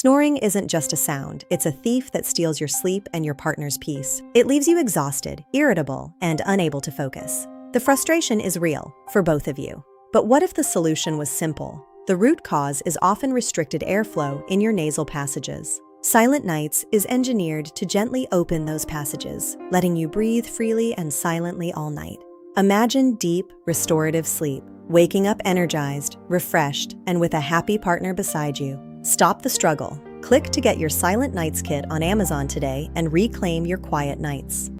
Snoring isn't just a sound, it's a thief that steals your sleep and your partner's peace. It leaves you exhausted, irritable, and unable to focus. The frustration is real, for both of you. But what if the solution was simple? The root cause is often restricted airflow in your nasal passages. Silent Nights is engineered to gently open those passages, letting you breathe freely and silently all night. Imagine deep, restorative sleep, waking up energized, refreshed, and with a happy partner beside you. Stop the struggle. Click to get your Silent Nights kit on Amazon today and reclaim your quiet nights.